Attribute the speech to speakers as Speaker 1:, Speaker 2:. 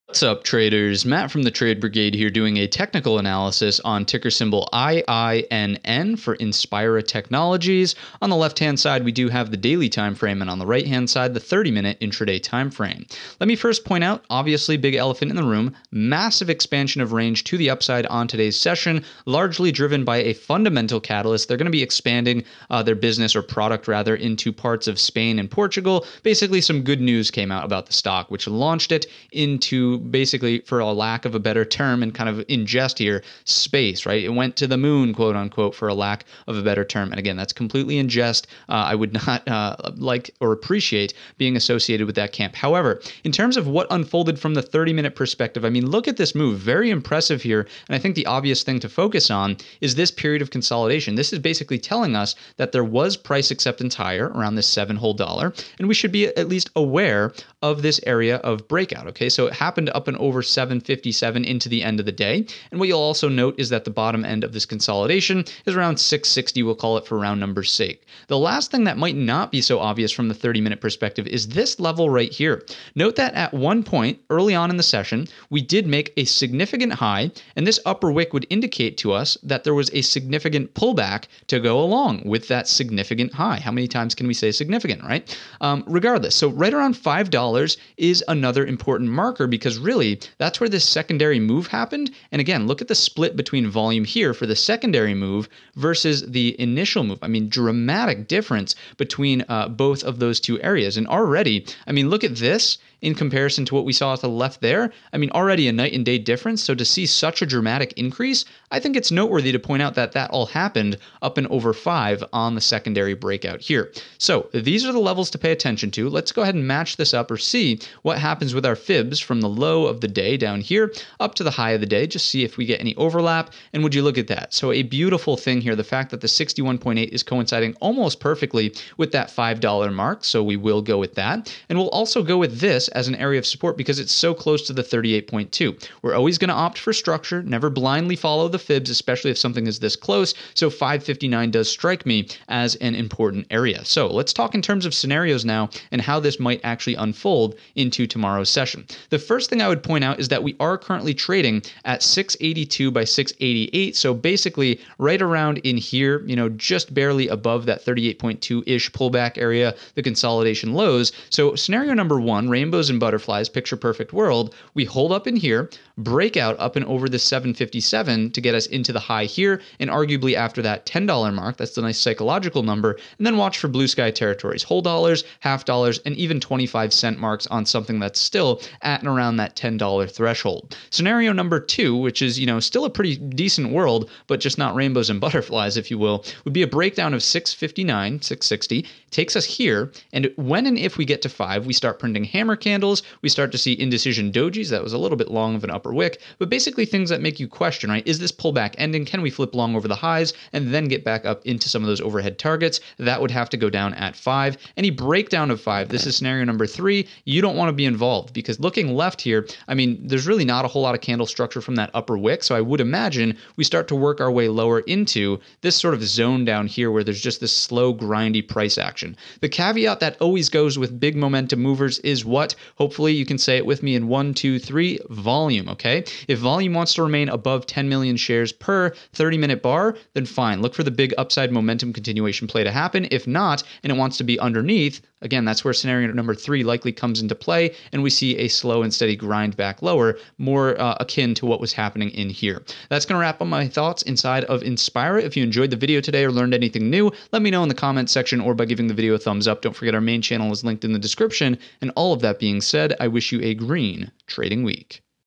Speaker 1: What's up, traders? Matt from the Trade Brigade here doing a technical analysis on ticker symbol IINN for Inspira Technologies. On the left-hand side, we do have the daily time frame, and on the right-hand side, the 30-minute intraday time frame. Let me first point out, obviously, big elephant in the room, massive expansion of range to the upside on today's session, largely driven by a fundamental catalyst. They're going to be expanding their business or product, rather, into parts of Spain and Portugal. Basically, some good news came out about the stock, which launched it into basically, for a lack of a better term and kind of in jest here, space, right? It went to the moon, quote unquote, for a lack of a better term. And again, that's completely in jest. I would not like or appreciate being associated with that camp. However, in terms of what unfolded from the 30-minute perspective, I mean, look at this move. Very impressive here. And I think the obvious thing to focus on is this period of consolidation. This is basically telling us that there was price acceptance higher around this $7 and we should be at least aware of this area of breakout. Okay, so it happened up and over 757 into the end of the day. And what you'll also note is that the bottom end of this consolidation is around 660, we'll call it for round number's sake. The last thing that might not be so obvious from the 30-minute perspective is this level right here. Note that at one point early on in the session, we did make a significant high, and this upper wick would indicate to us that there was a significant pullback to go along with that significant high. How many times can we say significant, right? Regardless, so right around $5 is another important marker, because really that's where this secondary move happened. And again, look at the split between volume here for the secondary move versus the initial move. I mean, dramatic difference between both of those two areas. And already, I mean, look at this in comparison to what we saw at the left there. I mean, already a night and day difference. So to see such a dramatic increase, I think it's noteworthy to point out that that all happened up and over 5 on the secondary breakout here. So these are the levels to pay attention to. Let's go ahead and match this up or see what happens with our fibs from the low of the day down here up to the high of the day. Just see if we get any overlap. And would you look at that? So a beautiful thing here, the fact that the 61.8 is coinciding almost perfectly with that $5 mark. So we will go with that. And we'll also go with this as an area of support because it's so close to the 38.2. We're always going to opt for structure, never blindly follow the fibs, especially if something is this close. So 559 does strike me as an important area. So let's talk in terms of scenarios now and how this might actually unfold into tomorrow's session. The first thing I would point out is that we are currently trading at 682 by 688. So basically right around in here, you know, just barely above that 38.2-ish pullback area, the consolidation lows. So scenario number one, rainbows and butterflies, picture perfect world, we hold up in here, break out up and over the 757 to get us into the high here, and arguably after that $10 mark, that's the nice psychological number, and then watch for blue sky territories, whole dollars, half dollars, and even 25-cent marks on something that's still at and around that $10 threshold. Scenario number two, which is, you know, still a pretty decent world, but just not rainbows and butterflies, if you will, would be a breakdown of 659, 660, takes us here, and when and if we get to 5, we start printing hammer candles, we start to see indecision dojis. That was a little bit long of an upper wick, but basically things that make you question, right? Is this pullback ending? Can we flip long over the highs and then get back up into some of those overhead targets? That would have to go down at 5. Any breakdown of 5, this is scenario number 3, you don't want to be involved because looking left here, I mean, there's really not a whole lot of candle structure from that upper wick, so I would imagine we start to work our way lower into this sort of zone down here where there's just this slow, grindy price action. The caveat that always goes with big momentum movers is what? Hopefully you can say it with me in 1, 2, 3, volume, okay? If volume wants to remain above 10 million shares per 30-minute bar, then fine. Look for the big upside momentum continuation play to happen. If not, and it wants to be underneath, again, that's where scenario number 3 likely comes into play, and we see a slow and steady grind back lower, more akin to what was happening in here. That's going to wrap up my thoughts inside of Inspira. If you enjoyed the video today or learned anything new, let me know in the comments section or by giving the video a thumbs up. Don't forget our main channel is linked in the description, and all of that being said, I wish you a green trading week.